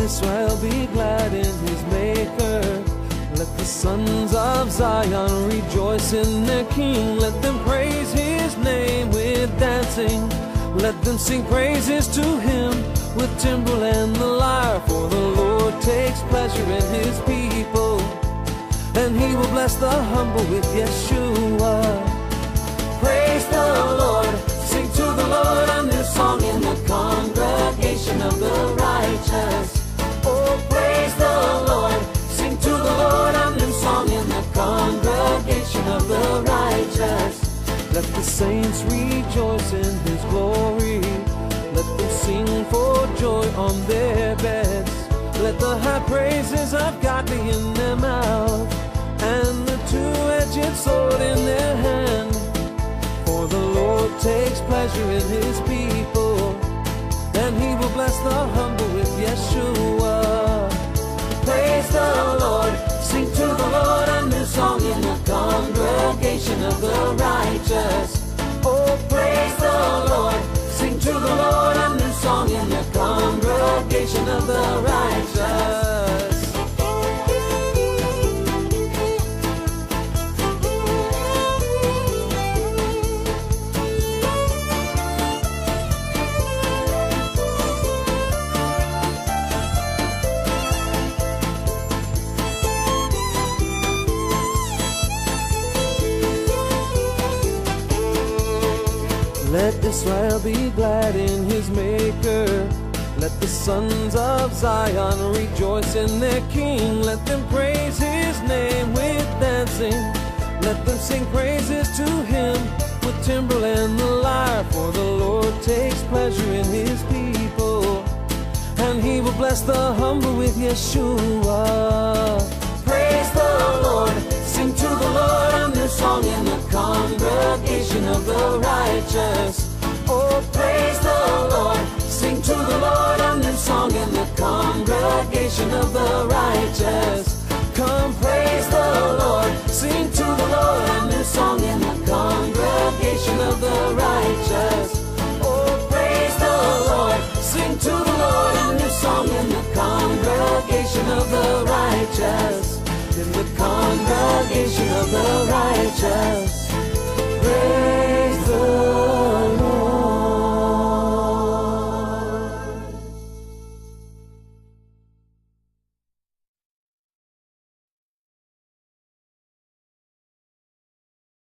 Israel be glad in his maker. Let the sons of Zion rejoice in their king. Let them praise his name with dancing. Let them sing praises to him with timbrel and the lyre. For the Lord takes pleasure in his people, and he will bless the humble with Yeshua. Praise the Lord, sing to the Lord a new song in the congregation of the righteous. Oh, praise the Lord, sing to the Lord a new song in the congregation of the righteous. Let the saints rejoice in his glory. Let them sing for joy on their beds. Let the high praises of God be in their mouth, and the two-edged sword in their hand. For the Lord takes pleasure in his people, and he will bless the humble with Yeshua. Praise the Lord, sing to the Lord a new song in the congregation of the righteous. Oh, praise the Lord, sing to the Lord a new song in the congregation of the righteous. Let Israel be glad in his maker. Let the sons of Zion rejoice in their king. Let them praise his name with dancing. Let them sing praises to him with timbrel and the lyre. For the Lord takes pleasure in his people, and he will bless the humble with Yeshua. Praise the Lord, sing to the Lord a new song in the congregation of the righteous. Oh, praise the Lord, sing to the Lord a new song in the congregation of the righteous. Come, praise the Lord, sing to the Lord a new song in the congregation of the righteous. Oh, praise the Lord, sing to the Lord a new song in the congregation of the righteous. In the congregation of the righteous.